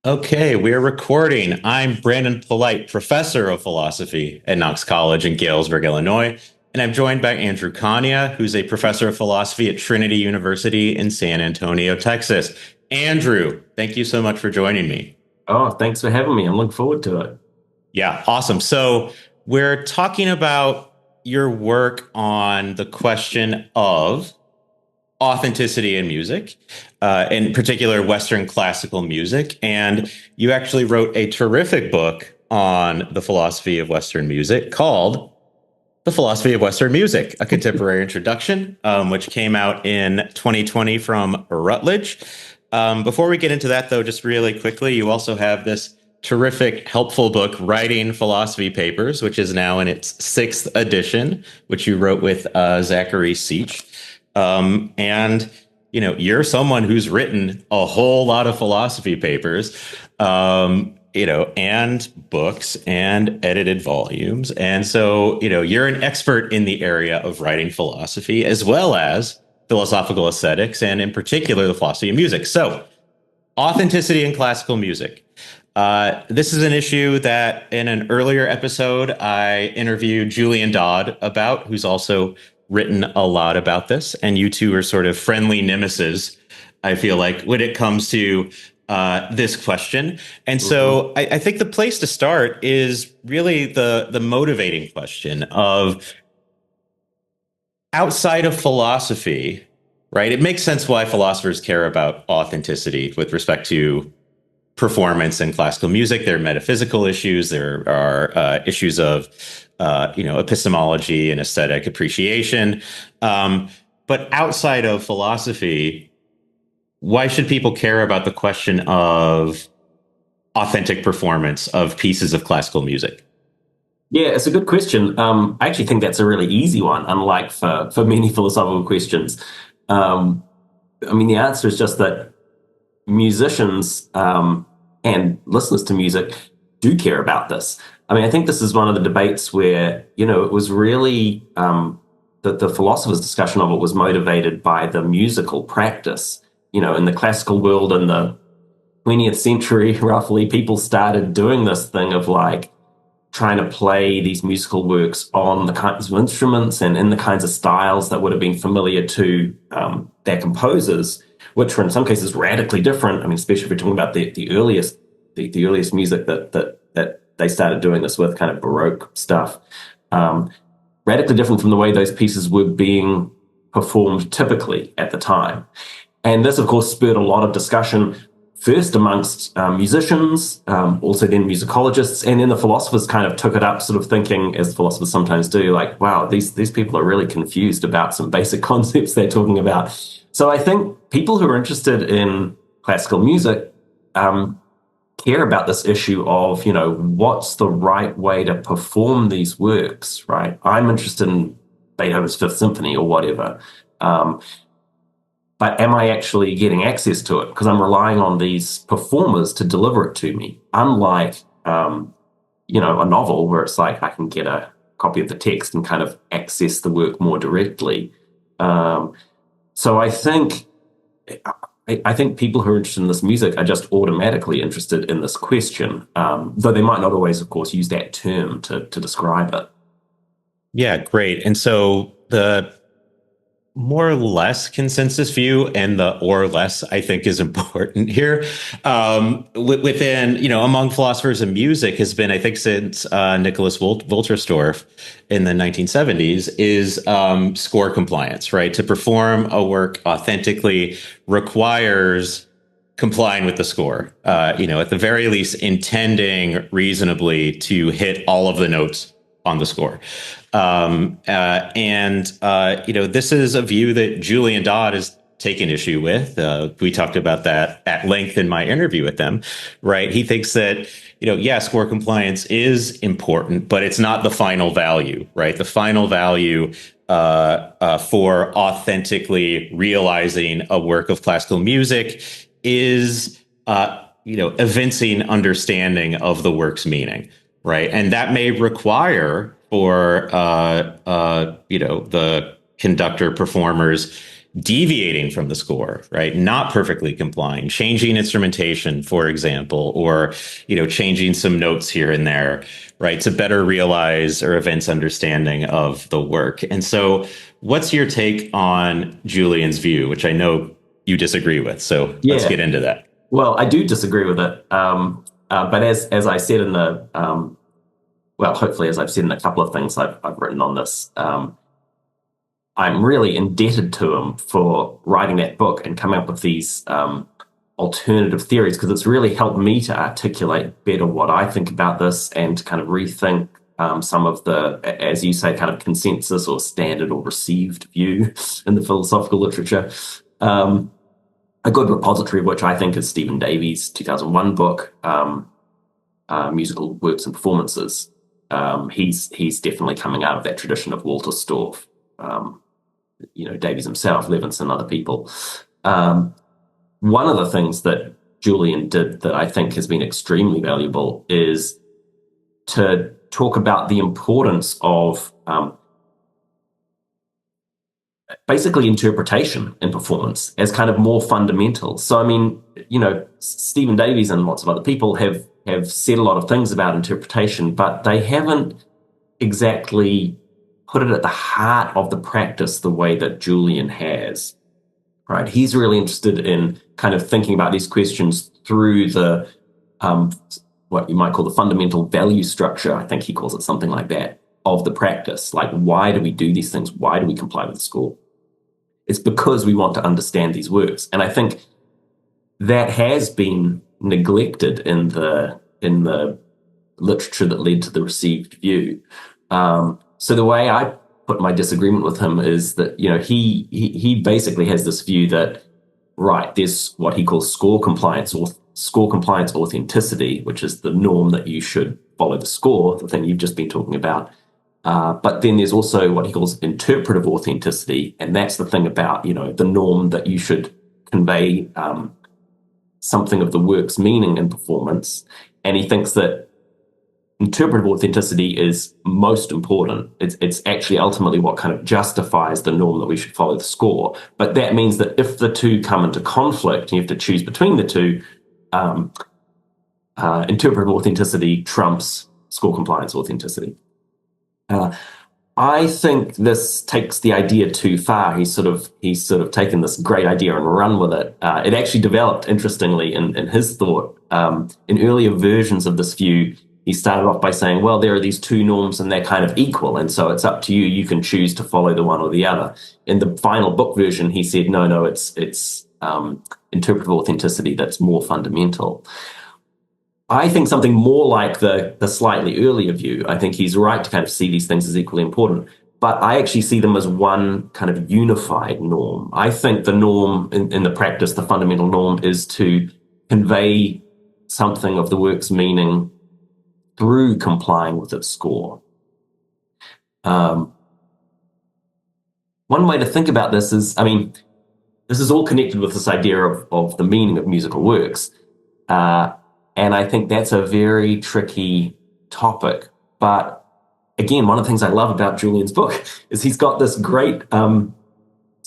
Okay, we're recording. I'm Brandon Polite, professor of philosophy at Knox College in Galesburg, Illinois, and I'm joined by Andrew Kania, who's a professor of philosophy at Trinity University in San Antonio, Texas. Andrew, thank you so much for joining me. Oh, thanks for having me. I'm looking forward to it. Yeah, awesome. So we're talking about your work on the question of authenticity in music, in particular Western classical music. And you actually wrote a terrific book on the philosophy of Western music called The Philosophy of Western Music, a Contemporary Introduction, which came out in 2020 from Routledge. Before we get into that, though, just really quickly, you also have this terrific, helpful book, Writing Philosophy Papers, which is now in its sixth edition, which you wrote with Zachary Seach. And you're someone who's written a whole lot of philosophy papers, and books and edited volumes. And so, you're an expert in the area of writing philosophy as well as philosophical aesthetics, and in particular, the philosophy of music. So, authenticity in classical music. This is an issue that in an earlier episode, I interviewed Julian Dodd about, who's also written a lot about this. And you two are sort of friendly nemesis, I feel like, when it comes to this question. And so I think the place to start is really the motivating question of outside of philosophy, right? It makes sense why philosophers care about authenticity with respect to performance in classical music. There are metaphysical issues. There are issues of, epistemology and aesthetic appreciation. But outside of philosophy, why should people care about the question of authentic performance of pieces of classical music? Yeah, it's a good question. I actually think that's a really easy one, unlike for many philosophical questions. The answer is just that musicians and listeners to music do care about this. I think this is one of the debates where, it was really the philosopher's discussion of it was motivated by the musical practice. In the classical world in the 20th century, roughly, people started doing this thing of like trying to play these musical works on the kinds of instruments and in the kinds of styles that would have been familiar to their composers, which were in some cases radically different. Especially if we're talking about the earliest music that they started doing this with, kind of Baroque stuff, radically different from the way those pieces were being performed typically at the time. And this, of course, spurred a lot of discussion, first amongst musicians, also then musicologists, and then the philosophers kind of took it up, sort of thinking, as philosophers sometimes do, like, wow, these people are really confused about some basic concepts they're talking about. So I think people who are interested in classical music care about this issue of, what's the right way to perform these works, right? I'm interested in Beethoven's Fifth Symphony or whatever. But am I actually getting access to it? Because I'm relying on these performers to deliver it to me. Unlike, a novel where it's like I can get a copy of the text and kind of access the work more directly. So I think people who are interested in this music are just automatically interested in this question, though they might not always, of course, use that term to describe it. Yeah, great. And so the more or less consensus view, and the or less I think is important here, within, among philosophers of music has been, I think, since Nicholas Wolterstorff in the 1970s, is score compliance, right? To perform a work authentically requires complying with the score, at the very least intending reasonably to hit all of the notes on the score. This is a view that Julian Dodd has taken issue with. We talked about that at length in my interview with them, right? He thinks that, score compliance is important, but it's not the final value, right? The final value for authentically realizing a work of classical music is, evincing understanding of the work's meaning, right? And that may require for the conductor performers deviating from the score, right? Not perfectly complying, changing instrumentation, for example, or, changing some notes here and there, right? To better realize or evince understanding of the work. And so what's your take on Julian's view, which I know you disagree with? So let's get into that. Well, I do disagree with it. But as I said in the, hopefully as I've said in a couple of things I've written on this, I'm really indebted to him for writing that book and coming up with these alternative theories, because it's really helped me to articulate better what I think about this and to kind of rethink some of the, as you say, kind of consensus or standard or received view in the philosophical literature. A good repository of which I think is Stephen Davies' 2001 book, Musical Works and Performances. He's definitely coming out of that tradition of Walter Storff, Davies himself, Levinson, other people. One of the things that Julian did that I think has been extremely valuable is to talk about the importance of basically interpretation in performance as kind of more fundamental. So, I mean, Stephen Davies and lots of other people have said a lot of things about interpretation, but they haven't exactly put it at the heart of the practice the way that Julian has, right? He's really interested in kind of thinking about these questions through the, what you might call the fundamental value structure, I think he calls it something like that, of the practice. Like, why do we do these things? Why do we comply with the score? It's because we want to understand these works. And I think that has been neglected in the literature that led to the received view. So the way I put my disagreement with him is that, he basically has this view that, right, there's what he calls score compliance or score compliance authenticity, which is the norm that you should follow the score, the thing you've just been talking about. But then there's also what he calls interpretive authenticity, and that's the thing about, the norm that you should convey something of the work's meaning in performance. And he thinks that interpretive authenticity is most important. It's actually ultimately what kind of justifies the norm that we should follow the score. But that means that if the two come into conflict, you have to choose between the two, interpretive authenticity trumps score compliance authenticity. I think this takes the idea too far. He's sort of taken this great idea and run with it. It actually developed, interestingly, in his thought. In earlier versions of this view, he started off by saying, well, there are these two norms and they're kind of equal, and so it's up to you. You can choose to follow the one or the other. In the final book version, he said, no, it's interpretive authenticity that's more fundamental. I think something more like the slightly earlier view. I think he's right to kind of see these things as equally important, but I actually see them as one kind of unified norm. I think the norm in the practice, the fundamental norm, is to convey something of the work's meaning through complying with its score. One way to think about this is, this is all connected with this idea of the meaning of musical works. And I think that's a very tricky topic. But again, one of the things I love about Julian's book is he's got this great sort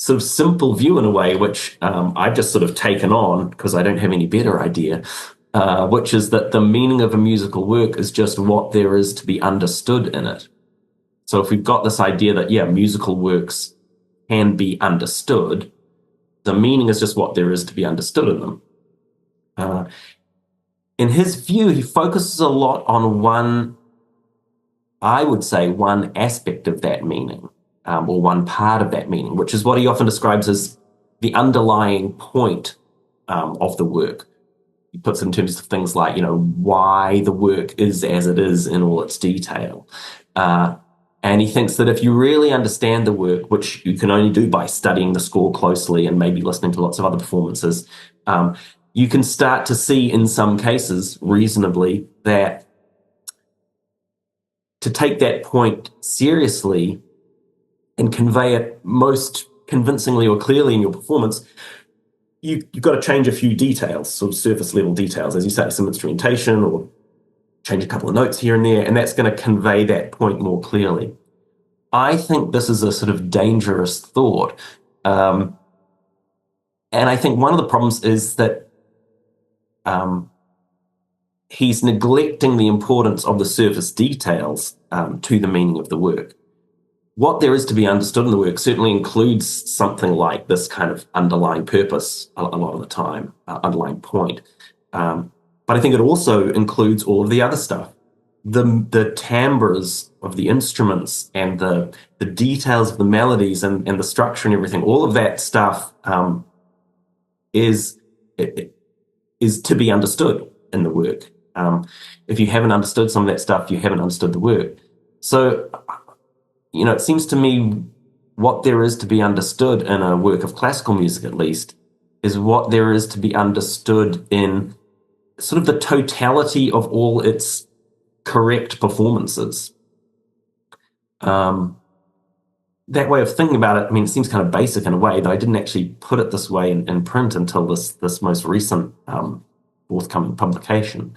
of simple view in a way, which I've just sort of taken on because I don't have any better idea, which is that the meaning of a musical work is just what there is to be understood in it. So if we've got this idea that, musical works can be understood, the meaning is just what there is to be understood in them. In his view, he focuses a lot on one aspect of that meaning, or one part of that meaning, which is what he often describes as the underlying point of the work. He puts it in terms of things like, why the work is as it is in all its detail. And he thinks that if you really understand the work, which you can only do by studying the score closely and maybe listening to lots of other performances, you can start to see in some cases reasonably that to take that point seriously and convey it most convincingly or clearly in your performance, you've got to change a few details, sort of surface level details, as you say, some instrumentation or change a couple of notes here and there, and that's going to convey that point more clearly. I think this is a sort of dangerous thought. And I think one of the problems is that he's neglecting the importance of the surface details to the meaning of the work. What there is to be understood in the work certainly includes something like this kind of underlying purpose a lot of the time, underlying point. But I think it also includes all of the other stuff. The timbres of the instruments and the details of the melodies and the structure and everything, all of that stuff is to be understood in the work. If you haven't understood some of that stuff, you haven't understood the work. So, it seems to me what there is to be understood in a work of classical music, at least, is what there is to be understood in sort of the totality of all its correct performances. That way of thinking about it, it seems kind of basic in a way, though I didn't actually put it this way in print until this most recent forthcoming publication.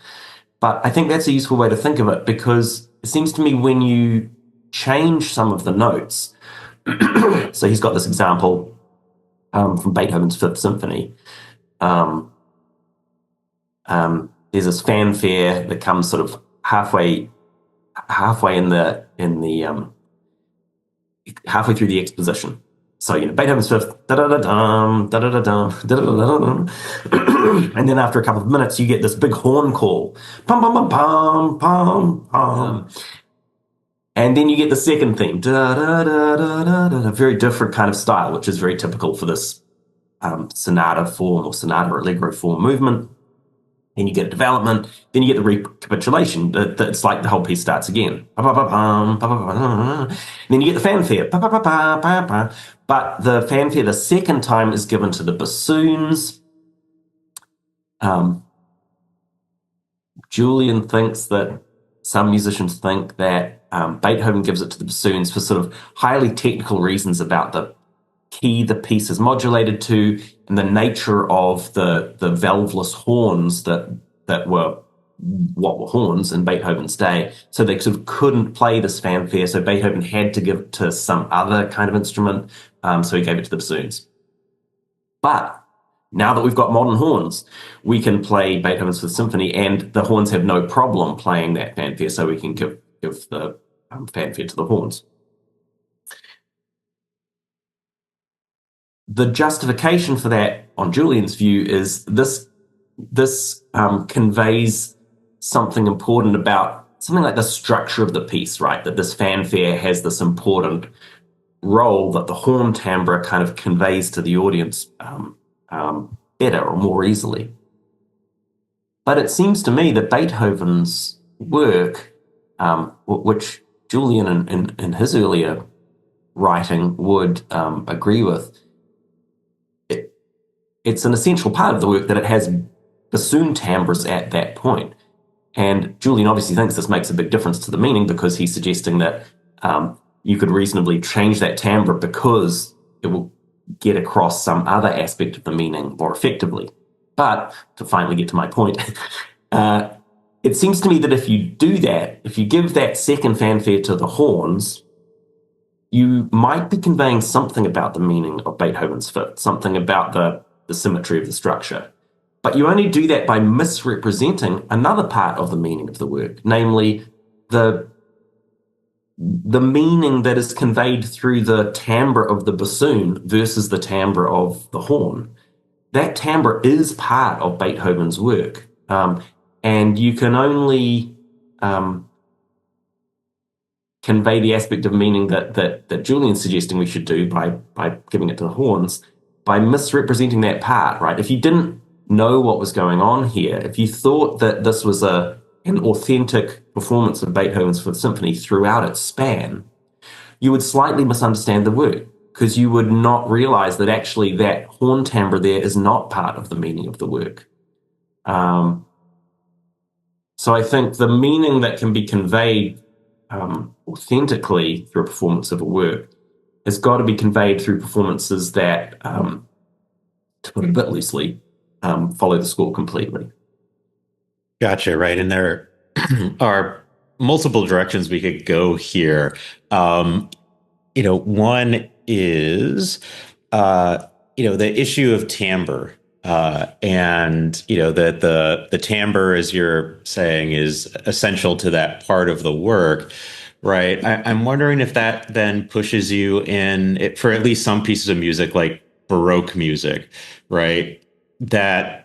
But I think that's a useful way to think of it, because it seems to me when you change some of the notes, so he's got this example from Beethoven's Fifth Symphony. There's this fanfare that comes sort of halfway halfway through the exposition. So, Beethoven's Fifth, da-da-da-dum, da-da-da-dum, da-da-da-dum. And then after a couple of minutes, you get this big horn call. Pum, pum, pum, pum, pum, pum. And then you get the second theme. Da-da-da-da-da-da. A very different kind of style, which is very typical for this sonata form or sonata allegro form movement. Then you get a development. Then you get the recapitulation. It's like the whole piece starts again. And then you get the fanfare. But the fanfare the second time is given to the bassoons. Julian thinks that some musicians think that Beethoven gives it to the bassoons for sort of highly technical reasons about the key the piece is modulated to and the nature of the valveless horns that were what were horns in Beethoven's day. So they sort of couldn't play this fanfare, so Beethoven had to give it to some other kind of instrument, so he gave it to the bassoons. But now that we've got modern horns, we can play Beethoven's Fifth Symphony, and the horns have no problem playing that fanfare, so we can give the fanfare to the horns. The justification for that, on Julian's view, is this conveys something important about something like the structure of the piece, right? That this fanfare has this important role that the horn timbre kind of conveys to the audience better or more easily. But it seems to me that Beethoven's work, which Julian in his earlier writing would agree with, it's an essential part of the work that it has bassoon timbres at that point. And Julian obviously thinks this makes a big difference to the meaning, because he's suggesting that you could reasonably change that timbre because it will get across some other aspect of the meaning more effectively. But to finally get to my point, it seems to me that if you do that, if you give that second fanfare to the horns, you might be conveying something about the meaning of Beethoven's Fifth, something about the symmetry of the structure. But you only do that by misrepresenting another part of the meaning of the work, namely the meaning that is conveyed through the timbre of the bassoon versus the timbre of the horn. That timbre is part of Beethoven's work, and you can only convey the aspect of meaning that Julian's suggesting we should do by giving it to the horns, by misrepresenting that part, right? If you didn't know what was going on here, if you thought that this was an authentic performance of Beethoven's Fifth Symphony throughout its span, you would slightly misunderstand the work, because you would not realize that actually that horn timbre there is not part of the meaning of the work. So I think the meaning that can be conveyed authentically through a performance of a work has got to be conveyed through performances that, to put it a bit loosely, follow the score completely. Gotcha, right. And there are multiple directions we could go here. One is the issue of timbre, and that the timbre, as you're saying, is essential to that part of the work, right? I'm wondering if that then pushes you in it, for at least some pieces of music, like Baroque music, right? That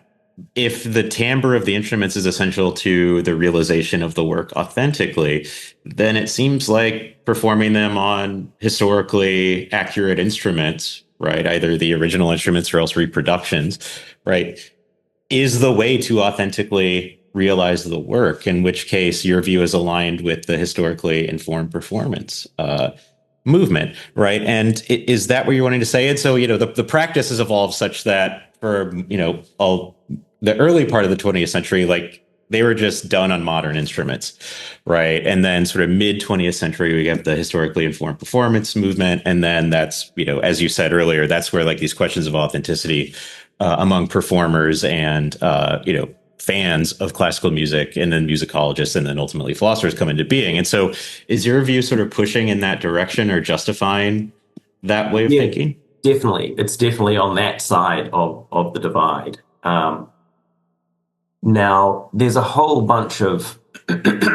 if the timbre of the instruments is essential to the realization of the work authentically, then it seems like performing them on historically accurate instruments, right, either the original instruments or else reproductions, right, is the way to authentically realize the work, in which case your view is aligned with the historically informed performance movement, right? And is that what you're wanting to say? And so, the practice has evolved such that for, all the early part of the 20th century, like they were just done on modern instruments, right? And then sort of mid 20th century, we have the historically informed performance movement. And then that's, as you said earlier, that's where like these questions of authenticity among performers and, fans of classical music and then musicologists and then ultimately philosophers come into being. And so is your view sort of pushing in that direction or justifying that way of thinking? Definitely. It's definitely on that side of the divide. Now, there's a whole bunch of kind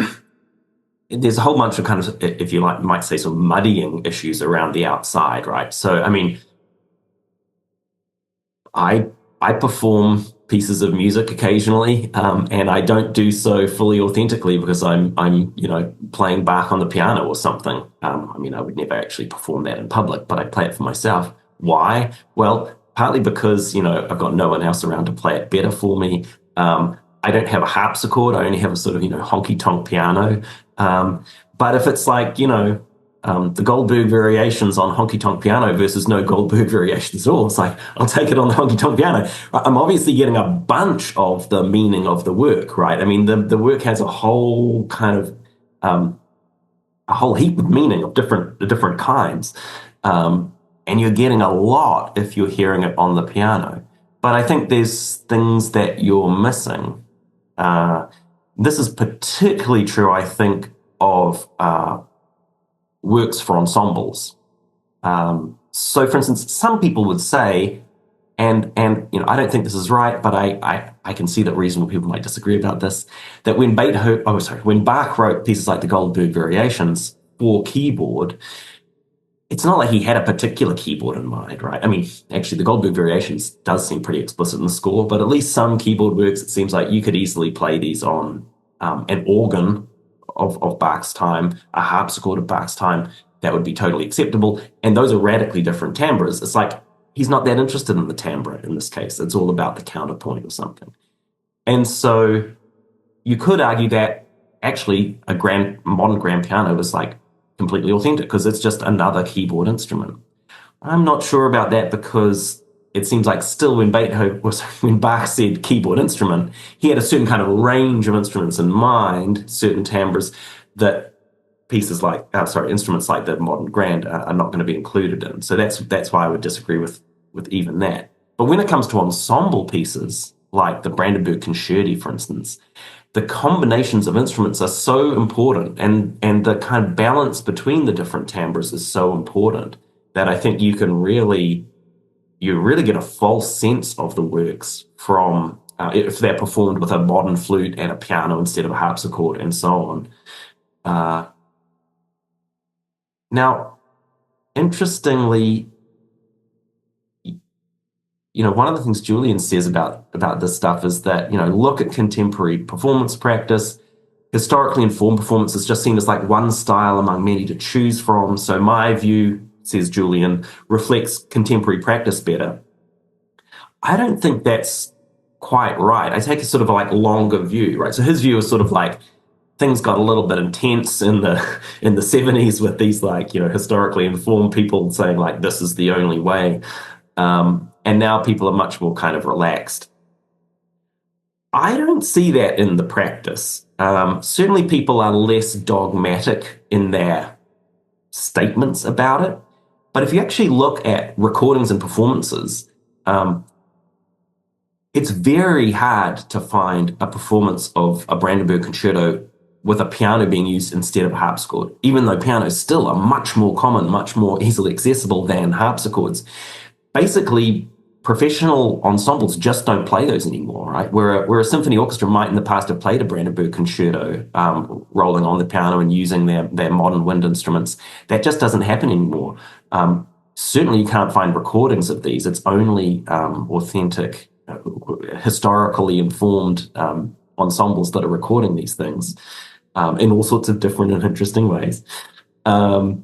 of, if you like, might say, sort of muddying issues around the outside, right? So, I mean, I perform pieces of music occasionally, and I don't do so fully authentically because I'm playing Bach on the piano or something. I would never actually perform that in public, but I play it for myself. Why? Well, partly because I've got no one else around to play it better for me. I don't have a harpsichord. I only have a sort of honky tonk piano. But if it's like the Goldberg variations on honky tonk piano versus no Goldberg variations at all, it's like, I'll take it on the honky tonk piano. I'm obviously getting a bunch of the meaning of the work, right? I mean, the work has a whole kind of a whole heap of meaning of different kinds, and you're getting a lot if you're hearing it on the piano. But I think there's things that you're missing. This is particularly true, I think, of works for ensembles. So, for instance, some people would say, and I don't think this is right, but I can see that reasonable people might disagree about this, that when Bach wrote pieces like the Goldberg Variations for keyboard, it's not like he had a particular keyboard in mind, right? I mean, actually, the Goldberg Variations does seem pretty explicit in the score, but at least some keyboard works, it seems like you could easily play these on an organ of Bach's time, a harpsichord of Bach's time. That would be totally acceptable. And those are radically different timbres. It's like he's not that interested in the timbre in this case. It's all about the counterpoint or something. And so you could argue that actually a modern grand piano is like completely authentic because it's just another keyboard instrument. I'm not sure about that because it seems like still when Bach said keyboard instrument, he had a certain kind of range of instruments in mind, certain timbres that instruments like the modern grand are not going to be included in. So that's why I would disagree with even that. But when it comes to ensemble pieces, like the Brandenburg Concerti, for instance, the combinations of instruments are so important, and the kind of balance between the different timbres is so important that I think you really get a false sense of the works from if they're performed with a modern flute and a piano instead of a harpsichord and so on. Now, interestingly, one of the things Julian says about this stuff is that, look at contemporary performance practice. Historically informed performance is just seen as like one style among many to choose from. So my view, says Julian, reflects contemporary practice better. I don't think that's quite right. I take a sort of like longer view, right? So his view is sort of like things got a little bit intense in the 70s with these like, historically informed people saying like, this is the only way. And now people are much more kind of relaxed. I don't see that in the practice. Certainly people are less dogmatic in their statements about it. But if you actually look at recordings and performances, it's very hard to find a performance of a Brandenburg Concerto with a piano being used instead of a harpsichord, even though pianos still are much more common, much more easily accessible than harpsichords. Basically, professional ensembles just don't play those anymore, right? Where a symphony orchestra might in the past have played a Brandenburg concerto, rolling on the piano and using their modern wind instruments. That just doesn't happen anymore. Certainly, you can't find recordings of these. It's only authentic, historically informed ensembles that are recording these things in all sorts of different and interesting ways. And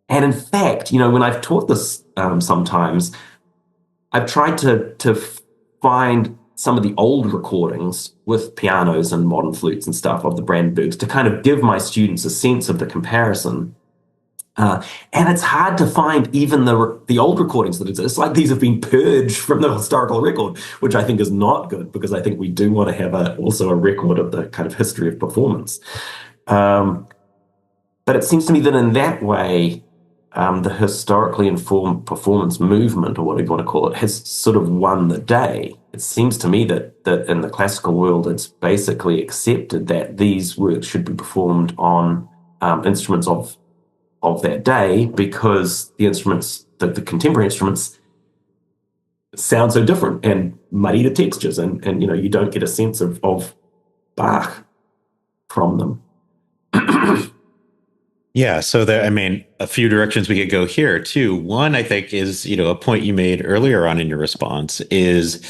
in fact, when I've taught this sometimes, I've tried to find some of the old recordings with pianos and modern flutes and stuff of the Brandenburgs to kind of give my students a sense of the comparison. And it's hard to find even the old recordings that exist. It's like these have been purged from the historical record, which I think is not good, because I think we do want to have also a record of the kind of history of performance. But it seems to me that in that way, the historically informed performance movement, or whatever you want to call it, has sort of won the day. It seems to me that in the classical world, it's basically accepted that these works should be performed on instruments of that day, because the instruments, the contemporary instruments, sound so different and muddy the textures, and you don't get a sense of Bach from them. Yeah, so a few directions we could go here too. One, I think, is, a point you made earlier on in your response, is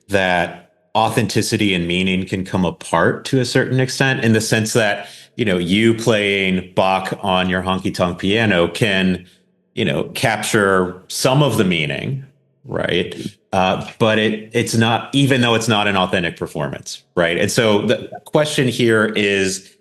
that authenticity and meaning can come apart to a certain extent, in the sense that, you playing Bach on your honky-tonk piano can, capture some of the meaning, right? But it's not, even though it's not an authentic performance, right? And so the question here is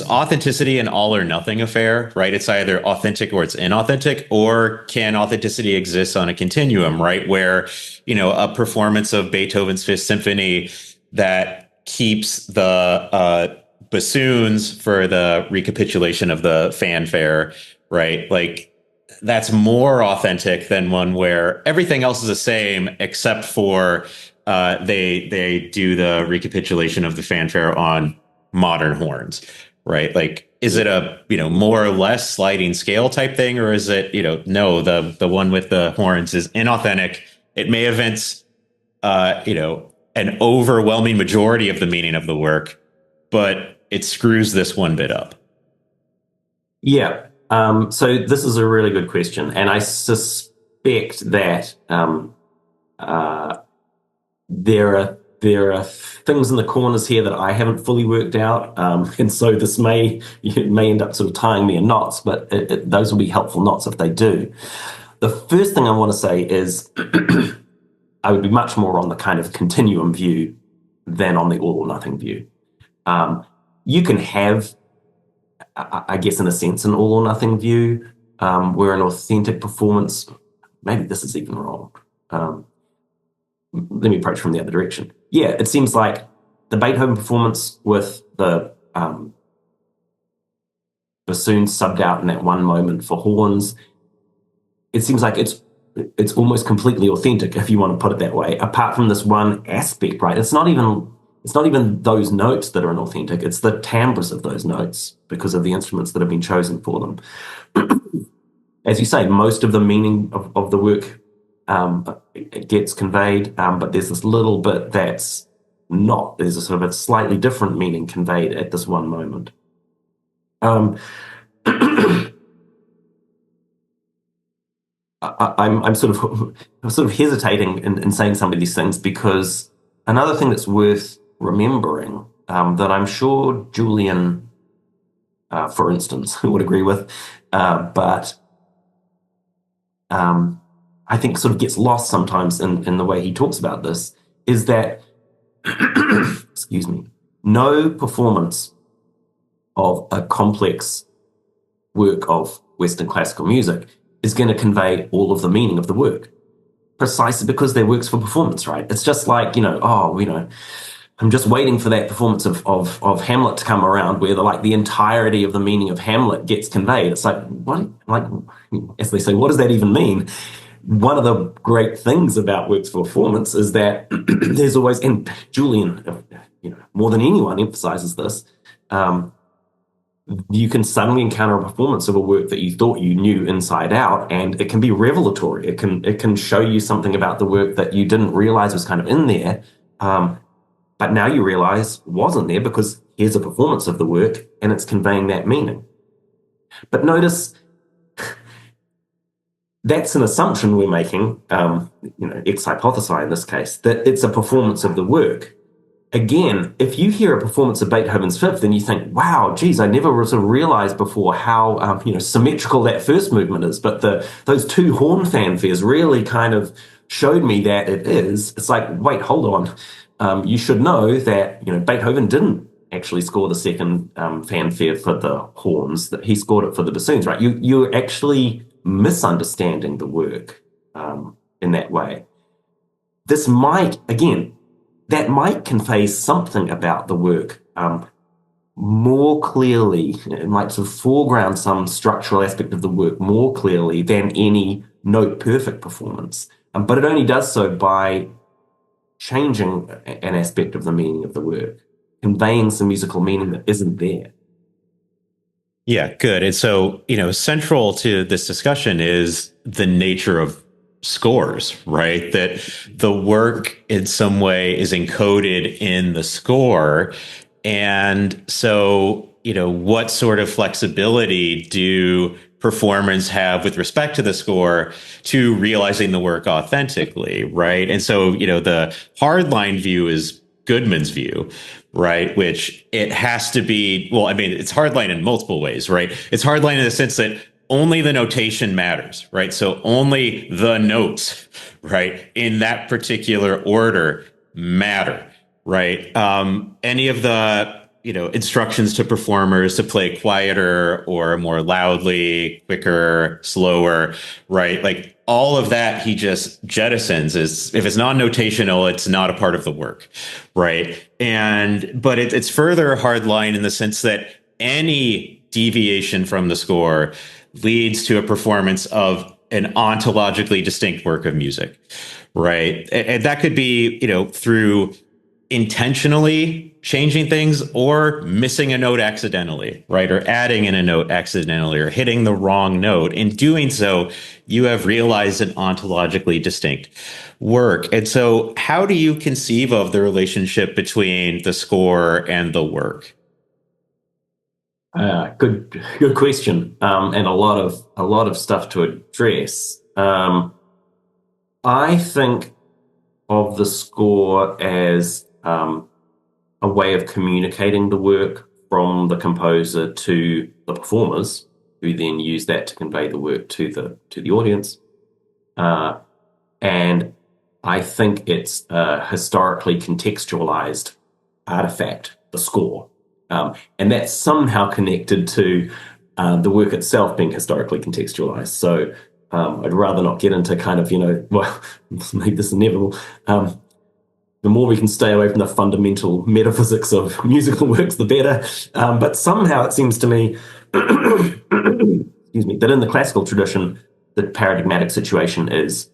authenticity an all or nothing affair, right? It's either authentic or it's inauthentic, or can authenticity exist on a continuum, right? Where, a performance of Beethoven's Fifth Symphony that keeps the bassoons for the recapitulation of the fanfare, right? Like, that's more authentic than one where everything else is the same except for they do the recapitulation of the fanfare on modern horns, right? Like, is it a more or less sliding scale type thing, or is it no, the one with the horns is inauthentic? It may evince an overwhelming majority of the meaning of the work, but it screws this one bit up. Yeah. So this is a really good question, and I suspect that there are things in the corners here that I haven't fully worked out, and so this may end up sort of tying me in knots, but those will be helpful knots if they do. The first thing I want to say is I would be much more on the kind of continuum view than on the all or nothing view. You can have, I guess, in a sense, an all or nothing view, where an authentic performance, maybe this is even wrong. Let me approach from the other direction. Yeah, it seems like the Beethoven performance with the bassoons subbed out in that one moment for horns, it seems like it's almost completely authentic, if you want to put it that way, apart from this one aspect, right? It's not even those notes that are inauthentic, it's the timbres of those notes, because of the instruments that have been chosen for them. As you say, most of the meaning of the work it gets conveyed, but there's this little bit that's not. There's a sort of a slightly different meaning conveyed at this one moment. I'm sort of hesitating in saying some of these things, because another thing that's worth remembering, that I'm sure Julian, for instance, would agree with, but I think sort of gets lost sometimes in the way he talks about this, is that, excuse me, no performance of a complex work of Western classical music is going to convey all of the meaning of the work, precisely because they're works for performance, right? It's just like, I'm just waiting for that performance of Hamlet to come around, where the entirety of the meaning of Hamlet gets conveyed. It's like, what? Like, as they say, what does that even mean? One of the great things about works for performance is that there's always, and Julian, more than anyone emphasizes this, you can suddenly encounter a performance of a work that you thought you knew inside out, and it can be revelatory. It can show you something about the work that you didn't realize was kind of in there, but now you realize wasn't there because here's a performance of the work and it's conveying that meaning. But notice that's an assumption we're making, ex hypothesi in this case, that it's a performance of the work. Again, if you hear a performance of Beethoven's Fifth and you think, wow, geez, I never sort of realized before how symmetrical that first movement is, but those two horn fanfares really kind of showed me that it is. It's like, wait, hold on. You should know that Beethoven didn't actually score the second fanfare for the horns, that he scored it for the bassoons, right? You're actually misunderstanding the work in that way. This might, again, that might convey something about the work more clearly. It might sort of foreground some structural aspect of the work more clearly than any note perfect performance. But it only does so by changing an aspect of the meaning of the work, conveying some musical meaning that isn't there. Yeah, good. And so, central to this discussion is the nature of scores, right? That the work in some way is encoded in the score. And so, what sort of flexibility do performers have with respect to the score to realizing the work authentically, right? And so, the hardline view is Goodman's view, right? Which it has to be, well, I mean, it's hardline in multiple ways, right? It's hardline in the sense that only the notation matters, right? So only the notes, right, in that particular order matter, right? Any of the, instructions to performers to play quieter or more loudly, quicker, slower, right? Like all of that he just jettisons. Is if it's non-notational, it's not a part of the work, right? But it's further hardline in the sense that any deviation from the score leads to a performance of an ontologically distinct work of music, right? And that could be, through intentionally changing things or missing a note accidentally, right? Or adding in a note accidentally or hitting the wrong note. In doing so, you have realized an ontologically distinct work. And so how do you conceive of the relationship between the score and the work? Good question, and a lot of stuff to address. I think of the score as a way of communicating the work from the composer to the performers, who then use that to convey the work to the audience. And I think it's a historically contextualized artifact, the score. And that's somehow connected to the work itself being historically contextualized. So I'd rather not get into kind of, make this inevitable. The more we can stay away from the fundamental metaphysics of musical works, the better. But somehow it seems to me, excuse me, that in the classical tradition, the paradigmatic situation is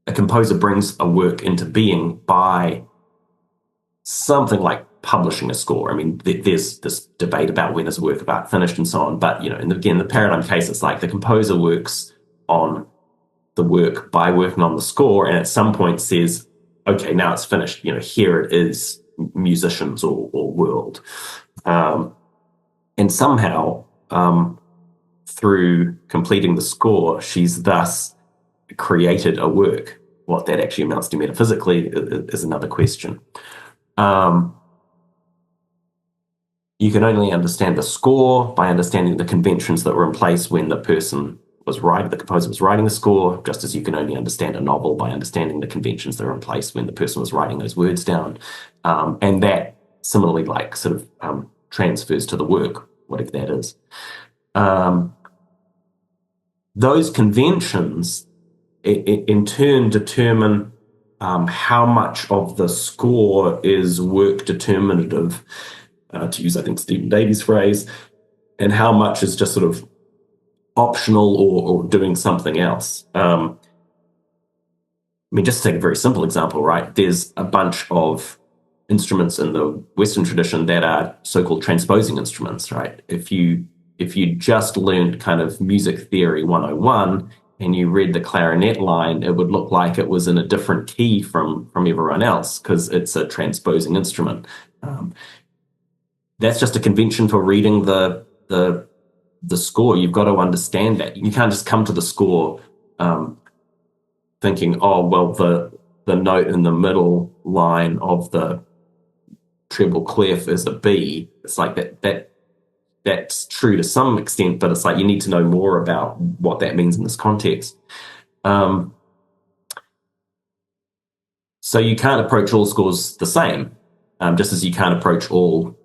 a composer brings a work into being by something like publishing a score. I mean, there's this debate about when is a work of art finished and so on. But, and again, the paradigm case, it's like the composer works on the work by working on the score, and at some point says, okay, now it's finished. Here it is, musicians or world. And somehow, through completing the score, she's thus created a work. What that actually amounts to metaphysically is another question. You can only understand the score by understanding the conventions that were in place when the composer was writing the score, just as you can only understand a novel by understanding the conventions that were in place when the person was writing those words down. And that similarly transfers to the work, whatever that is. Those conventions in turn determine how much of the score is work determinative, to use, I think, Stephen Davies' phrase, and how much is just sort of optional or doing something else. Just to take a very simple example, right? There's a bunch of instruments in the Western tradition that are so-called transposing instruments, right? If you just learned kind of music theory 101 and you read the clarinet line, it would look like it was in a different key from everyone else because it's a transposing instrument. That's just a convention for reading the score. You've got to understand that. You can't just come to the score thinking, oh, well, the note in the middle line of the treble clef is a B. It's like that's true to some extent, but it's like you need to know more about what that means in this context. So you can't approach all scores the same, just as you can't approach all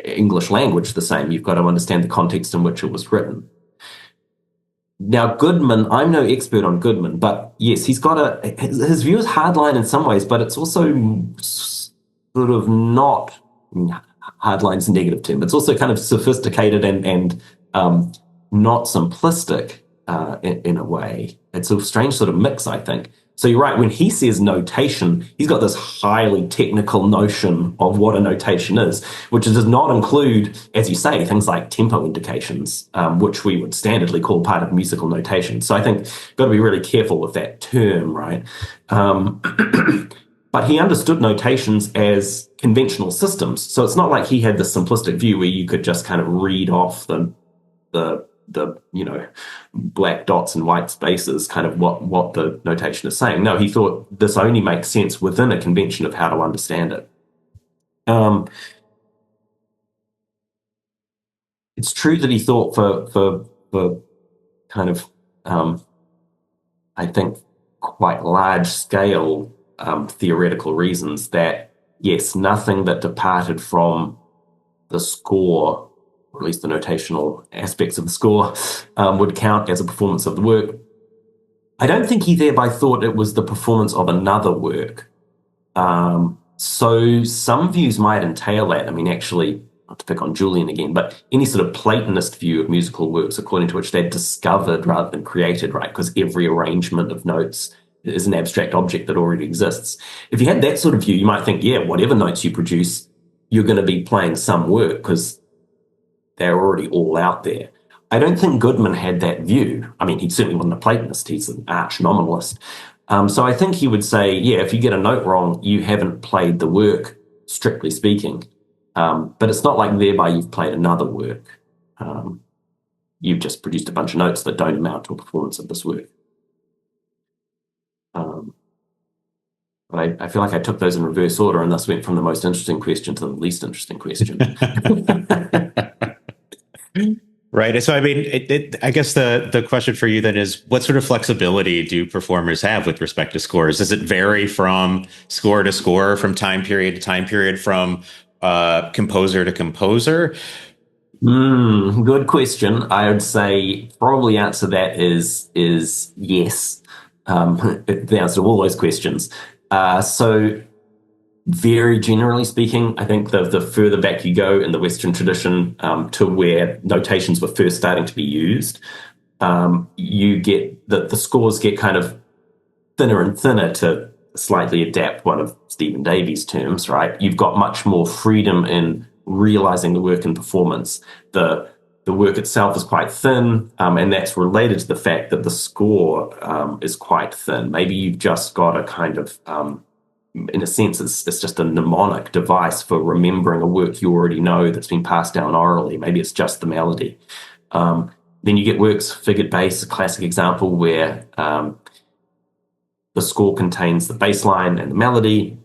English language the same. You've got to understand the context in which it was written. Now, Goodman, I'm no expert on Goodman, but yes, he's got his view is hardline in some ways, but it's also sort of not, hardline's a negative term. It's also kind of sophisticated and not simplistic in a way. It's a strange sort of mix, I think. So you're right, when he says notation, he's got this highly technical notion of what a notation is, which does not include, as you say, things like tempo indications, which we would standardly call part of musical notation. So I think you've got to be really careful with that term, right? But he understood notations as conventional systems. So it's not like he had this simplistic view where you could just kind of read off the black dots and white spaces, kind of what the notation is saying. No, he thought this only makes sense within a convention of how to understand it. It's true that he thought for kind of, I think, quite large scale theoretical reasons that, yes, nothing that departed from the score, or at least the notational aspects of the score, would count as a performance of the work. I don't think he thereby thought it was the performance of another work. So some views might entail that. I mean, actually, not to pick on Julian again, but any sort of Platonist view of musical works according to which they're discovered rather than created, right? Because every arrangement of notes is an abstract object that already exists. If you had that sort of view, you might think, yeah, whatever notes you produce, you're going to be playing some work because they're already all out there. I don't think Goodman had that view. I mean, he certainly wasn't a Platonist. He's an arch nominalist. So I think he would say, yeah, if you get a note wrong, you haven't played the work, strictly speaking. But it's not like thereby you've played another work. You've just produced a bunch of notes that don't amount to a performance of this work. But I feel like I took those in reverse order and thus went from the most interesting question to the least interesting question. Right. So, I mean, I guess the question for you then is, what sort of flexibility do performers have with respect to scores? Does it vary from score to score, from time period to time period, from composer to composer? Good question. I would say probably answer that is yes. The answer to all those questions. So very generally speaking, I think the further back you go in the Western tradition to where notations were first starting to be used, you get the scores get kind of thinner and thinner, to slightly adapt one of Stephen Davies' terms, right? You've got much more freedom in realizing the work in performance. The work itself is quite thin, and that's related to the fact that the score is quite thin. Maybe you've just got a kind of, in a sense, it's just a mnemonic device for remembering a work you already know that's been passed down orally. Maybe it's just the melody. Then you get works, figured bass, a classic example where the score contains the bass line and the melody,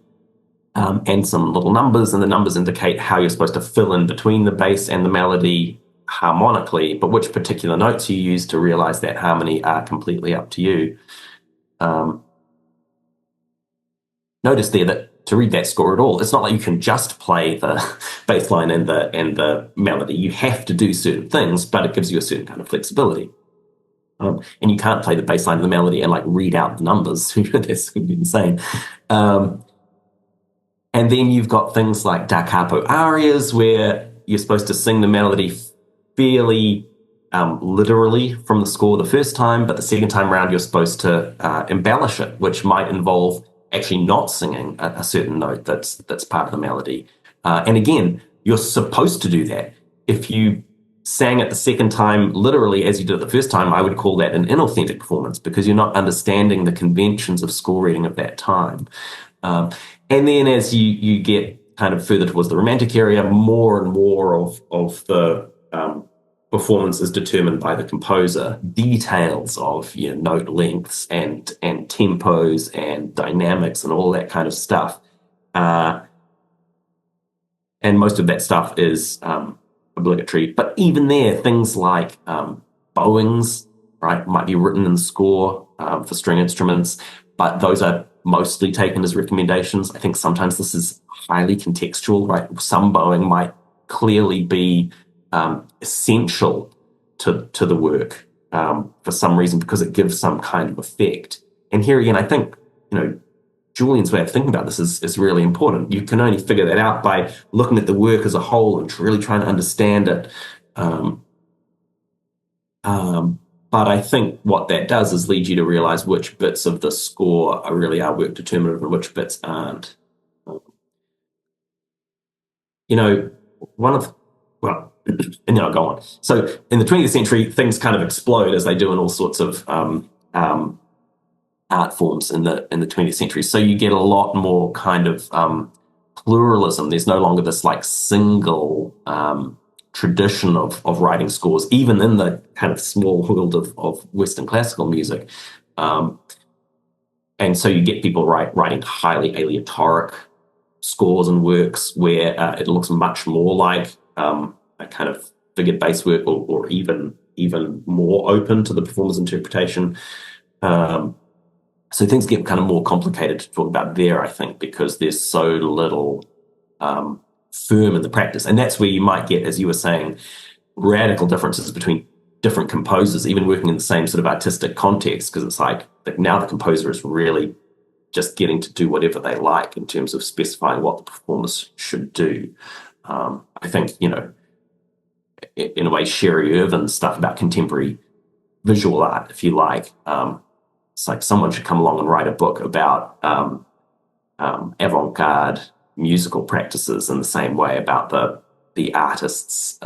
and some little numbers, and the numbers indicate how you're supposed to fill in between the bass and the melody harmonically, but which particular notes you use to realize that harmony are completely up to you. Notice there that to read that score at all, it's not like you can just play the bass line and the melody. You have to do certain things, but it gives you a certain kind of flexibility. And you can't play the bass line and the melody and like read out the numbers. That's going to be insane. And then you've got things like da capo arias, where you're supposed to sing the melody fairly literally from the score the first time, but the second time around you're supposed to embellish it, which might involve actually not singing a certain note that's part of the melody. And again, you're supposed to do that. If you sang it the second time, literally as you did it the first time, I would call that an inauthentic performance because you're not understanding the conventions of score reading of that time. And then as you get kind of further towards the romantic area, more and more of the performance is determined by the composer. Details of note lengths and tempos and dynamics and all that kind of stuff. And most of that stuff is obligatory. But even there, things like bowings, right, might be written in the score for string instruments, but those are mostly taken as recommendations. I think sometimes this is highly contextual, right? Some bowing might clearly be essential to the work for some reason because it gives some kind of effect. And here again, I think Julian's way of thinking about this is really important. You can only figure that out by looking at the work as a whole and really trying to understand it. But I think what that does is lead you to realize which bits of the score really are work determinative and which bits aren't. And then I'll go on. So in the 20th century, things kind of explode as they do in all sorts of art forms in the 20th century. So you get a lot more kind of pluralism. There's no longer this like single tradition of writing scores, even in the kind of small world of Western classical music. And so you get people writing highly aleatoric scores and works where it looks much more like a kind of figured bass work or even more open to the performer's interpretation. So things get kind of more complicated to talk about there, I think, because there's so little firm in the practice. And that's where you might get, as you were saying, radical differences between different composers, even working in the same sort of artistic context, because it's like now the composer is really just getting to do whatever they like in terms of specifying what the performers should do. I think, in a way, Sherry Irvin's stuff about contemporary visual art, if you like, it's like someone should come along and write a book about avant-garde musical practices in the same way about the artist's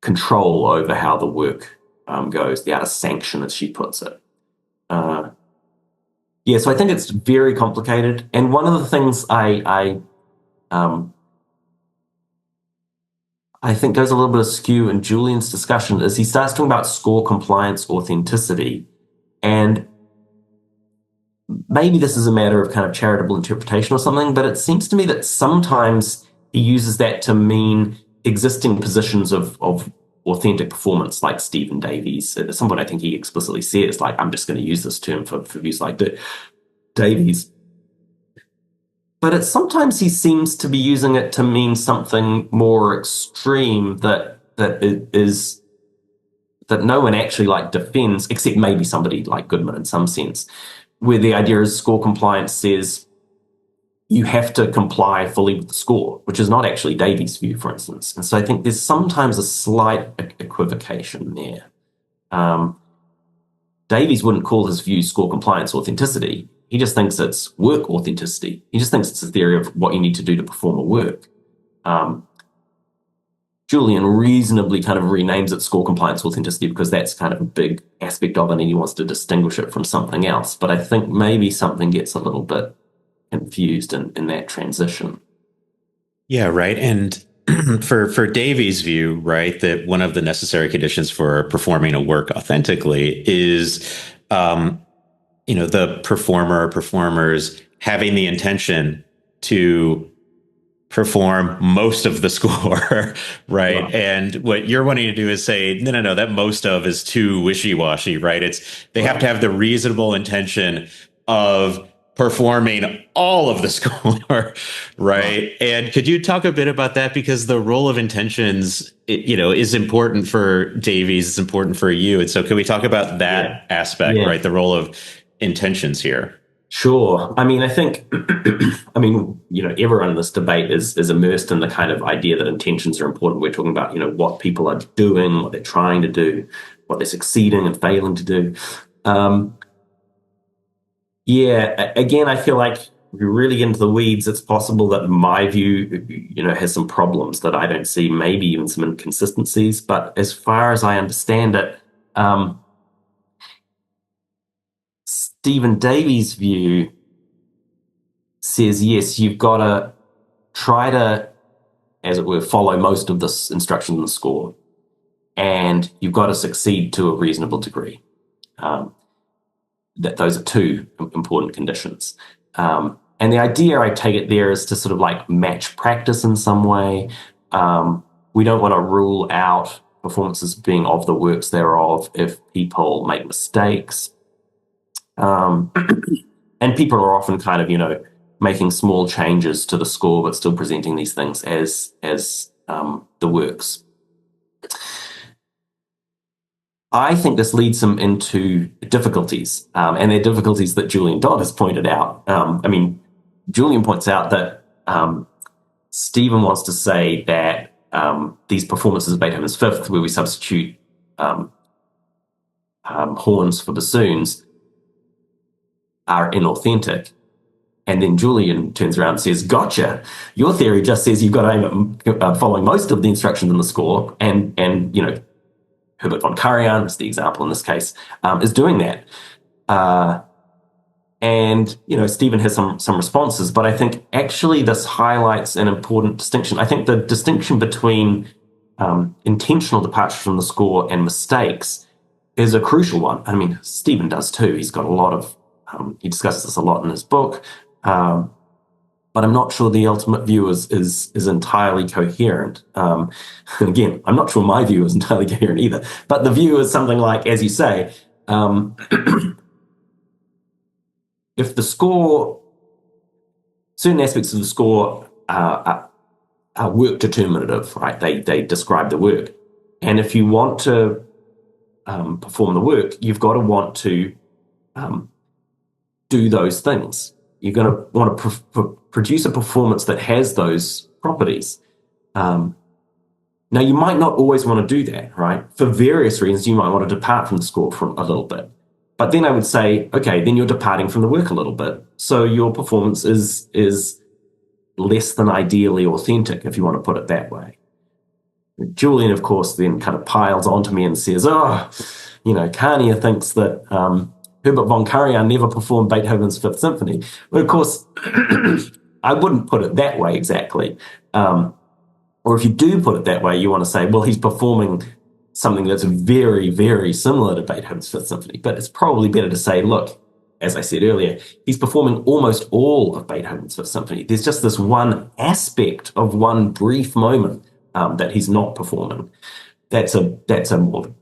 control over how the work goes, the artist's sanction, as she puts it. So I think it's very complicated. And one of the things I think goes a little bit askew in Julian's discussion is he starts talking about score compliance authenticity. And maybe this is a matter of kind of charitable interpretation or something, but it seems to me that sometimes he uses that to mean existing positions of authentic performance, like Stephen Davies. At some point, I think he explicitly says, like, I'm just going to use this term for views like Davies. But sometimes he seems to be using it to mean something more extreme that no one actually like defends, except maybe somebody like Goodman in some sense, where the idea is score compliance says you have to comply fully with the score, which is not actually Davies' view, for instance. And so I think there's sometimes a slight equivocation there. Davies wouldn't call his view score compliance authenticity. He just thinks it's work authenticity. He just thinks it's a theory of what you need to do to perform a work. Julian reasonably kind of renames it score compliance authenticity because that's kind of a big aspect of it and he wants to distinguish it from something else. But I think maybe something gets a little bit confused in that transition. Yeah, right. And for Davies' view, right, that one of the necessary conditions for performing a work authentically is the performers having the intention to perform most of the score, right? Wow. And what you're wanting to do is say, no, that most of is too wishy-washy, right? They have to have the reasonable intention of performing all of the score, right? Wow. And could you talk a bit about that? Because the role of intentions, is important for Davies, it's important for you. And so can we talk about that aspect, right? The role of intentions here. Sure. I mean, I think, everyone in this debate is immersed in the kind of idea that intentions are important. We're talking about, what people are doing, what they're trying to do, what they're succeeding and failing to do. Yeah, again, I feel like if we really get into the weeds, it's possible that my view, has some problems that I don't see, maybe even some inconsistencies. But as far as I understand it, Stephen Davies' view says, yes, you've got to try to, as it were, follow most of this instruction in the score, and you've got to succeed to a reasonable degree. That those are two important conditions. And the idea, I take it there, is to sort of like match practice in some way. We don't want to rule out performances being of the works thereof if people make mistakes. And people are often kind of, making small changes to the score, but still presenting these things as the works. I think this leads them into difficulties, and they're difficulties that Julian Dodd has pointed out. Julian points out that Stephen wants to say that these performances of Beethoven's Fifth, where we substitute horns for bassoons, are inauthentic. And then Julian turns around and says, gotcha, your theory just says you've got to aim at following most of the instructions in the score, and Herbert von Karajan is the example in this case, is doing that. And Stephen has some responses, but I think actually this highlights an important distinction. I think the distinction between intentional departure from the score and mistakes is a crucial one. I mean, Stephen does too. He's got a lot of, he discusses this a lot in his book, but I'm not sure the ultimate view is entirely coherent. And again, I'm not sure my view is entirely coherent either, but the view is something like, as you say, if the score, certain aspects of the score are work determinative, right? They describe the work. And if you want to perform the work, you've got to want to do those things. You're going to want to produce a performance that has those properties. Now, you might not always want to do that, right? For various reasons, you might want to depart from the score for a little bit. But then I would say, okay, then you're departing from the work a little bit. So your performance is less than ideally authentic, if you want to put it that way. Julian, of course, then kind of piles onto me and says, Kania thinks that Herbert von Karajan never performed Beethoven's Fifth Symphony. But of course, I wouldn't put it that way exactly. Or if you do put it that way, you want to say, well, he's performing something that's very, very similar to Beethoven's Fifth Symphony. But it's probably better to say, look, as I said earlier, he's performing almost all of Beethoven's Fifth Symphony. There's just this one aspect of one brief moment that he's not performing. That's a more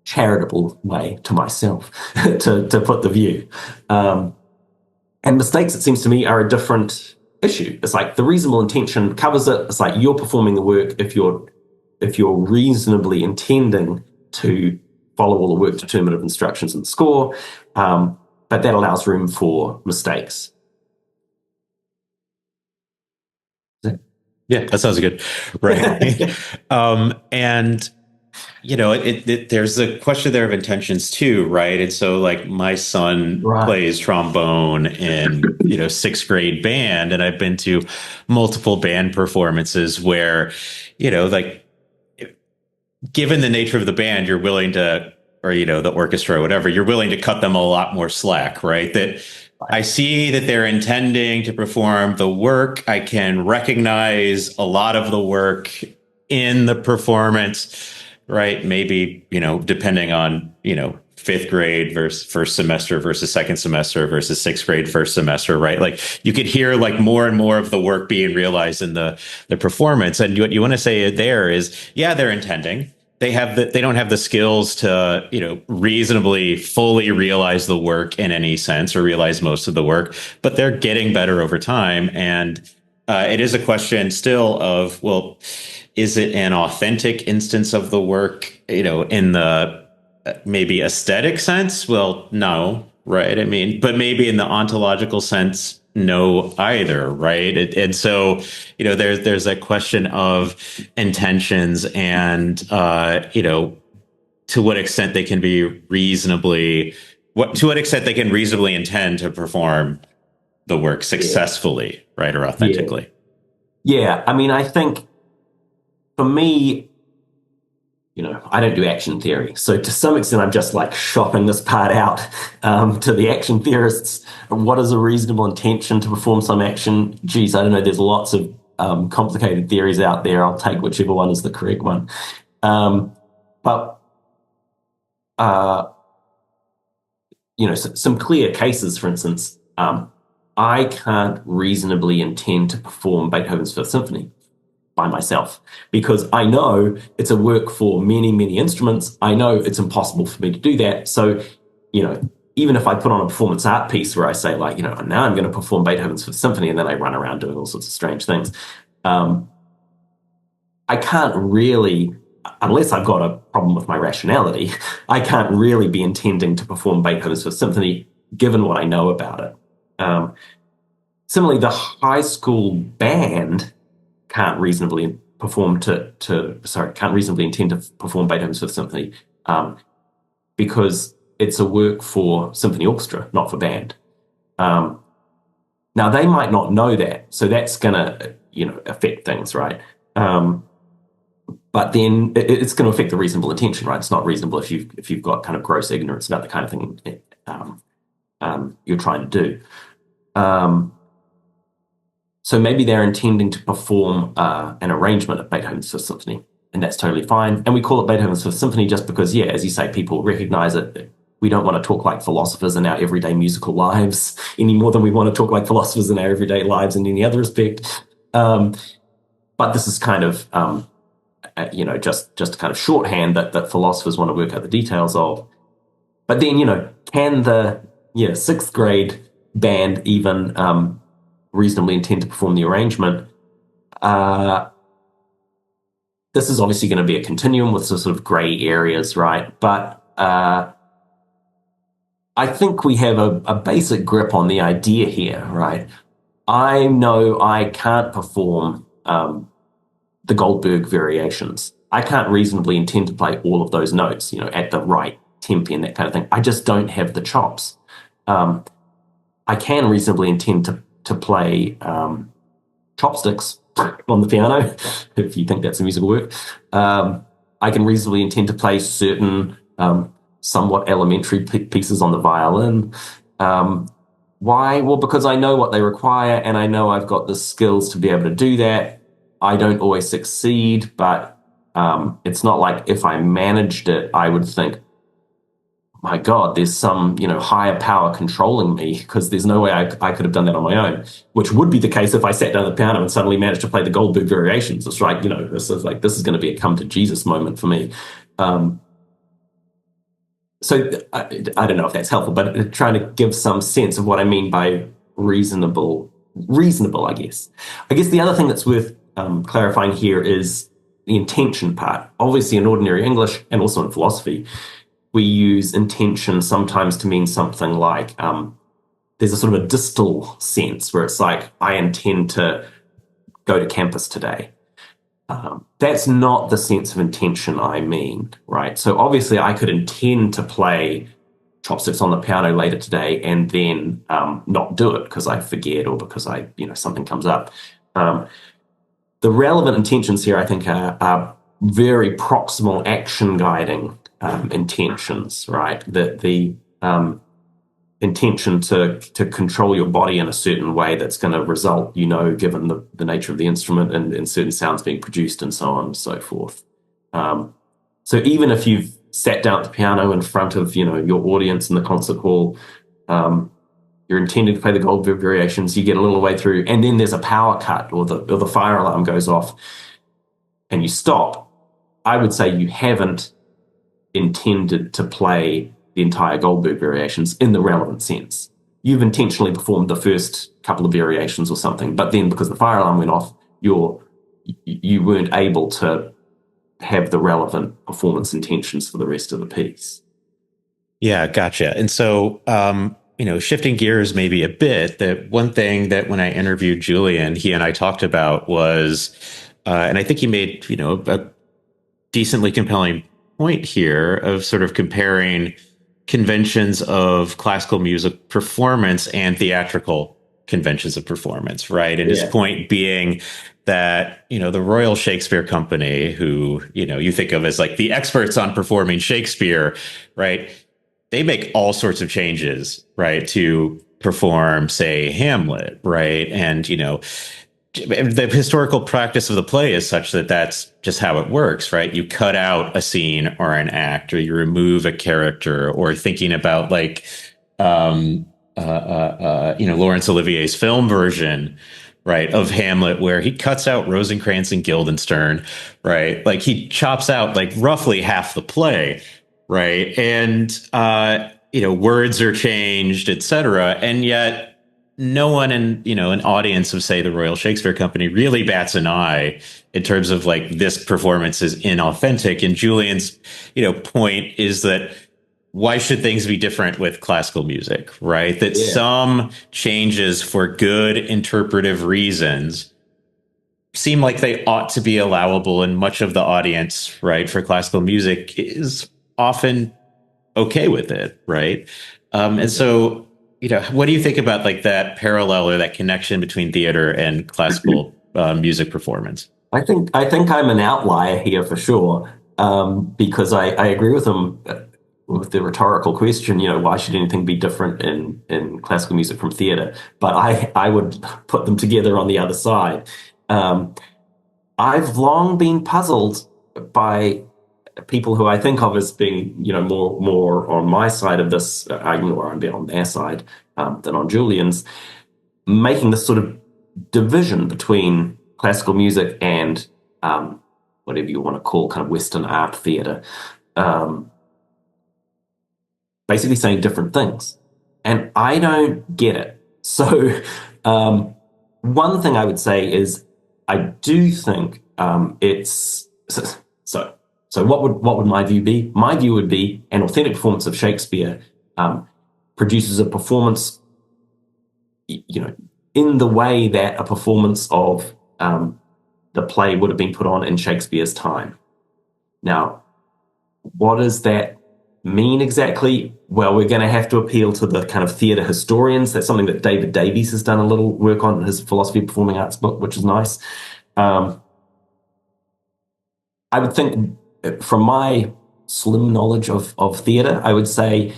charitable way to myself to put the view. And mistakes, it seems to me, are a different issue. It's like the reasonable intention covers it. It's like you're performing the work if you're reasonably intending to follow all the work determinative instructions in the score, but that allows room for mistakes. Yeah, that sounds good. Right. And there's a question there of intentions too, right? And so like my son plays trombone in, sixth grade band, and I've been to multiple band performances where, like given the nature of the band, you're willing to, or, the orchestra or whatever, you're willing to cut them a lot more slack, right? That I see that they're intending to perform the work. I can recognize a lot of the work in the performance, right? Maybe, depending on, fifth grade versus first semester versus second semester versus sixth grade first semester, right? Like you could hear like more and more of the work being realized in the performance. And what you want to say there is, yeah, they're intending. They don't have the skills to, reasonably fully realize the work in any sense or realize most of the work, but they're getting better over time. And it is a question still of, well, is it an authentic instance of the work, in the maybe aesthetic sense? Well, no, right? I mean, but maybe in the ontological sense, no either, right? And so, there's a question of intentions and, to what extent they can be reasonably to what extent they can reasonably intend to perform the work successfully, right, or authentically. Yeah. I mean, I think for me, I don't do action theory. So to some extent, I'm just like shopping this part out to the action theorists. What is a reasonable intention to perform some action? Geez, I don't know. There's lots of complicated theories out there. I'll take whichever one is the correct one. But some clear cases, for instance, I can't reasonably intend to perform Beethoven's Fifth Symphony by myself, because I know it's a work for many, many instruments. I know it's impossible for me to do that. So, even if I put on a performance art piece where I say like, now I'm going to perform Beethoven's Fifth Symphony, and then I run around doing all sorts of strange things, I can't really, unless I've got a problem with my rationality, I can't really be intending to perform Beethoven's Fifth Symphony given what I know about it. Similarly, the high school band can't reasonably intend to perform Beethoven's Fifth Symphony because it's a work for symphony orchestra, not for band. Now they might not know that, so that's going to affect things, right? But then it's going to affect the reasonable intention, right? It's not reasonable if you've got kind of gross ignorance about the kind of thing you're trying to do. So maybe they're intending to perform an arrangement of Beethoven's Fifth Symphony, and that's totally fine. And we call it Beethoven's Fifth Symphony just because, as you say, people recognize it. We don't want to talk like philosophers in our everyday musical lives any more than we want to talk like philosophers in our everyday lives in any other respect. But this is kind of, just kind of shorthand that philosophers want to work out the details of. But then, can the sixth grade band even reasonably intend to perform the arrangement? This is obviously going to be a continuum with sort of gray areas, right? But I think we have a basic grip on the idea here, right? I know I can't perform the Goldberg variations. I can't reasonably intend to play all of those notes, at the right tempi and that kind of thing. I just don't have the chops. I can reasonably intend to play chopsticks on the piano, if you think that's a musical work. I can reasonably intend to play certain somewhat elementary pieces on the violin. Why? Well, because I know what they require, and I know I've got the skills to be able to do that. I don't always succeed, but it's not like if I managed it, I would think, my God, there's some, higher power controlling me, because there's no way I could have done that on my own, which would be the case if I sat down at the piano and suddenly managed to play the Goldberg variations. It's right, this is going to be a come to Jesus moment for me. So I don't know if that's helpful, but trying to give some sense of what I mean by reasonable, I guess. I guess the other thing that's worth clarifying here is the intention part. Obviously, in ordinary English and also in philosophy, we use intention sometimes to mean something like there's a sort of a distal sense where it's like, I intend to go to campus today. That's not the sense of intention I mean, right? So obviously I could intend to play chopsticks on the piano later today and then not do it because I forget or because something comes up. The relevant intentions here, I think, are very proximal action guiding intentions, right? The intention to control your body in a certain way that's going to result, given the nature of the instrument and certain sounds being produced and so on and so forth. So even if you've sat down at the piano in front of, your audience in the concert hall, you're intending to play the Goldberg variations, you get a little way through, and then there's a power cut or the fire alarm goes off and you stop, I would say you haven't intended to play the entire Goldberg variations in the relevant sense. You've intentionally performed the first couple of variations or something, but then because the fire alarm went off, you weren't able to have the relevant performance intentions for the rest of the piece. Yeah, gotcha. And so, shifting gears maybe a bit, that one thing that when I interviewed Julian, he and I talked about was, and I think he made, a decently compelling point here of sort of comparing conventions of classical music performance and theatrical conventions of performance, right? And his point being that, the Royal Shakespeare Company, who, you think of as like the experts on performing Shakespeare, right? They make all sorts of changes, right, to perform, say, Hamlet, right? And, the historical practice of the play is such that that's just how it works, right? You cut out a scene or an act, or you remove a character, or thinking about like, Laurence Olivier's film version, right, of Hamlet, where he cuts out Rosencrantz and Guildenstern, right? Like he chops out like roughly half the play, right? And, words are changed, etc. And yet, no one in an audience of, say, the Royal Shakespeare Company really bats an eye in terms of like this performance is inauthentic. And Julian's point is that why should things be different with classical music, right? That some changes for good interpretive reasons seem like they ought to be allowable, and much of the audience, right, for classical music is often okay with it, right? And so what do you think about like that parallel or that connection between theater and classical music performance? I think I'm an outlier here for sure, because I agree with him with the rhetorical question. Why should anything be different in classical music from theater? But I would put them together on the other side. I've long been puzzled by people who I think of as being, more on my side of this argument, or I'm a bit on their side than on Julian's, making this sort of division between classical music and whatever you want to call kind of Western art theatre, basically saying different things. And I don't get it. So one thing I would say is I do think it's... So what would my view be? My view would be an authentic performance of Shakespeare produces a performance, in the way that a performance of the play would have been put on in Shakespeare's time. Now, what does that mean exactly? Well, we're going to have to appeal to the kind of theatre historians. That's something that David Davies has done a little work on in his Philosophy of Performing Arts book, which is nice. I would think, from my slim knowledge of theatre, I would say,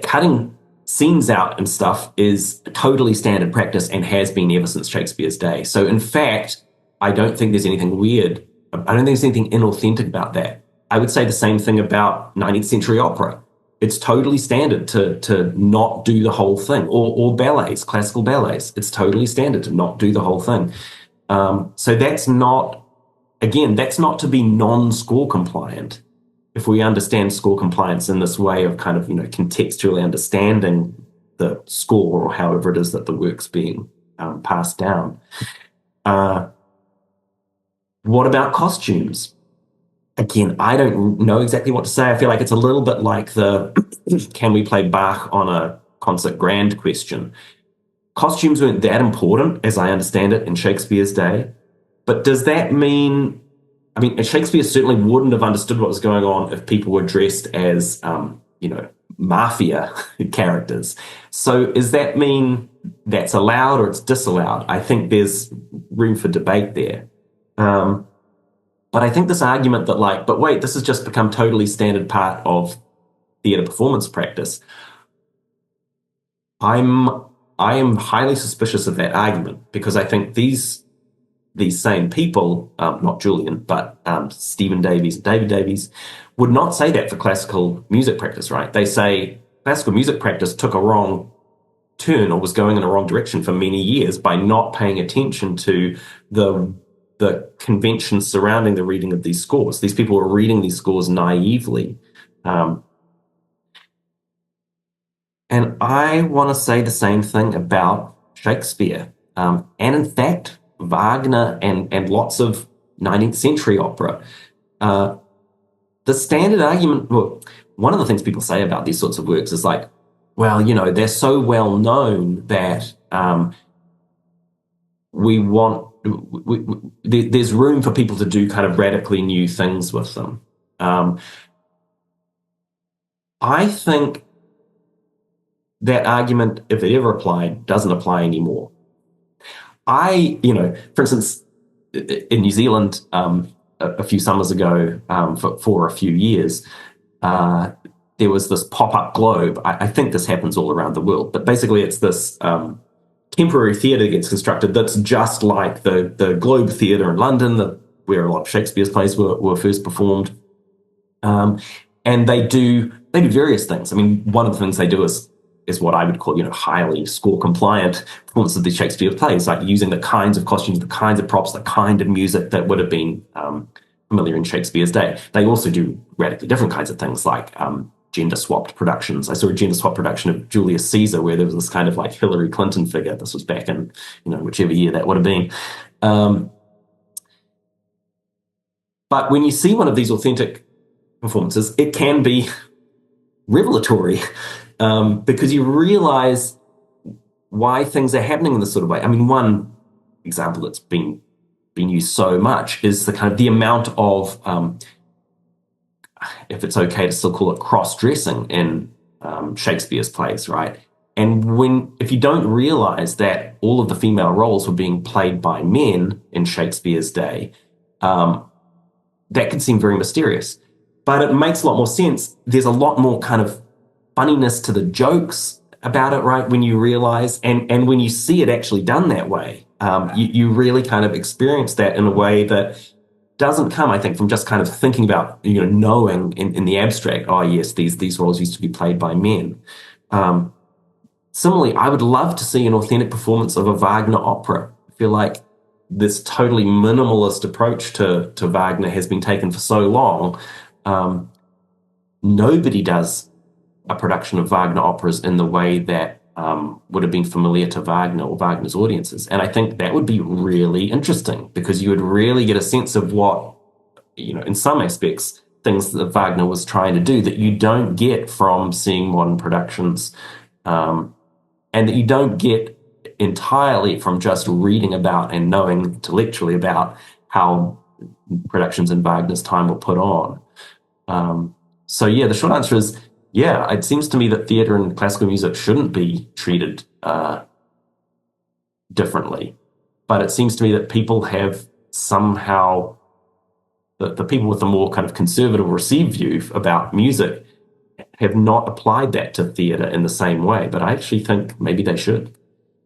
cutting scenes out and stuff is totally standard practice and has been ever since Shakespeare's day. So in fact, I don't think there's anything weird. I don't think there's anything inauthentic about that. I would say the same thing about 19th century opera. It's totally standard to not do the whole thing, or ballets, classical ballets. It's totally standard to not do the whole thing. So that's not to be non-score compliant. If we understand score compliance in this way of kind of, contextually understanding the score, or however it is that the work's being passed down. What about costumes? Again, I don't know exactly what to say. I feel like it's a little bit like the can we play Bach on a concert grand question. Costumes weren't that important, as I understand it, in Shakespeare's day. But does that mean... Shakespeare certainly wouldn't have understood what was going on if people were dressed as, mafia characters. So does that mean that's allowed or it's disallowed? I think there's room for debate there. But I think this argument that but wait, this has just become totally standard part of theatre performance practice. I am highly suspicious of that argument, because I think these same people, not Julian, but Stephen Davies and David Davies, would not say that for classical music practice, right? They say classical music practice took a wrong turn, or was going in a wrong direction for many years, by not paying attention to the conventions surrounding the reading of these scores. These people were reading these scores naively. And I want to say the same thing about Shakespeare. And in fact, Wagner and lots of 19th century opera. The standard argument, well, one of the things people say about these sorts of works is they're so well known that there's room for people to do kind of radically new things with them. I think that argument, if it ever applied, doesn't apply anymore. For instance, in New Zealand, a few summers ago, for a few years, there was this pop-up globe. I think this happens all around the world, but basically it's this temporary theatre gets constructed that's just like the Globe Theatre in London, where a lot of Shakespeare's plays were first performed. And they do various things. I mean, one of the things they do is what I would call, highly score compliant performances of the Shakespeare plays, like using the kinds of costumes, the kinds of props, the kind of music that would have been familiar in Shakespeare's day. They also do radically different kinds of things, like gender-swapped productions. I saw a gender-swapped production of Julius Caesar where there was this kind of like Hillary Clinton figure. This was back in, whichever year that would have been. But when you see one of these authentic performances, it can be revelatory because you realize why things are happening in this sort of way. I mean, one example that's been used so much is the amount of, if it's okay to still call it, cross-dressing in Shakespeare's plays, right? And if you don't realize that all of the female roles were being played by men in Shakespeare's day, that can seem very mysterious. But it makes a lot more sense. There's a lot more kind of funniness to the jokes about it, right? When you realize, and when you see it actually done that way, you really kind of experience that in a way that doesn't come, I think, from just kind of thinking about, knowing in the abstract, oh yes, these roles used to be played by men. Similarly, I would love to see an authentic performance of a Wagner opera. I feel like this totally minimalist approach to Wagner has been taken for so long. Nobody does a production of Wagner operas in the way that would have been familiar to Wagner or Wagner's audiences. And I think that would be really interesting because you would really get a sense of what, in some aspects, things that Wagner was trying to do that you don't get from seeing modern productions, and that you don't get entirely from just reading about and knowing intellectually about how productions in Wagner's time were put on. So yeah, the short answer is, yeah, it seems to me that theatre and classical music shouldn't be treated differently. But it seems to me that people have somehow, the people with a more kind of conservative received view about music have not applied that to theatre in the same way. But I actually think maybe they should.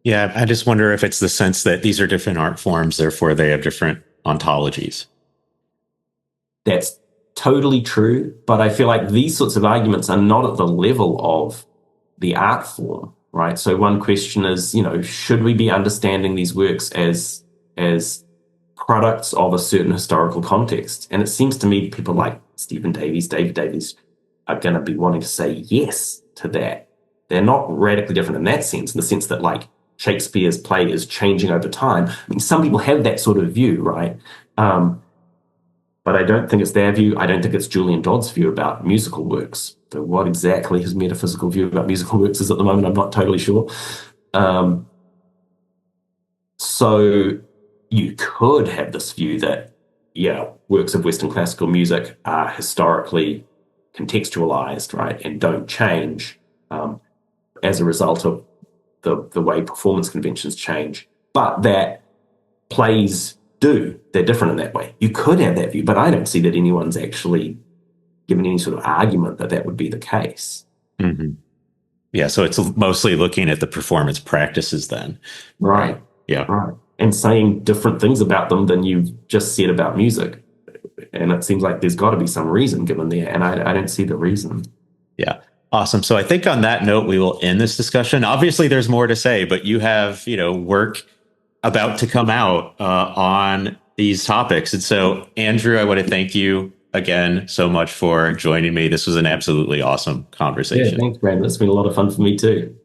Yeah, I just wonder if it's the sense that these are different art forms, therefore they have different ontologies. That's totally true, but I feel like these sorts of arguments are not at the level of the art form, right? So one question is, should we be understanding these works as products of a certain historical context? And it seems to me people like David Davies are going to be wanting to say yes to that. They're not radically different in that sense, in the sense that like Shakespeare's play is changing over time. I mean, some people have that sort of view, right? But I don't think it's their view. I don't think it's Julian Dodd's view about musical works. So what exactly his metaphysical view about musical works is at the moment, I'm not totally sure. So you could have this view that, yeah, works of Western classical music are historically contextualized, right, and don't change as a result of the way performance conventions change, but that plays do. They're different in that way. You could have that view, but I don't see that anyone's actually given any sort of argument that that would be the case. Mm-hmm. Yeah, so it's mostly looking at the performance practices then. Right. Yeah. Right. And saying different things about them than you've just said about music. And it seems like there's got to be some reason given there, and I don't see the reason. Yeah. Awesome. So I think on that note, we will end this discussion. Obviously, there's more to say, but you have, work about to come out on these topics. And so, Andrew, I want to thank you again so much for joining me. This was an absolutely awesome conversation. Yeah, thanks, Brandon. It's been a lot of fun for me too.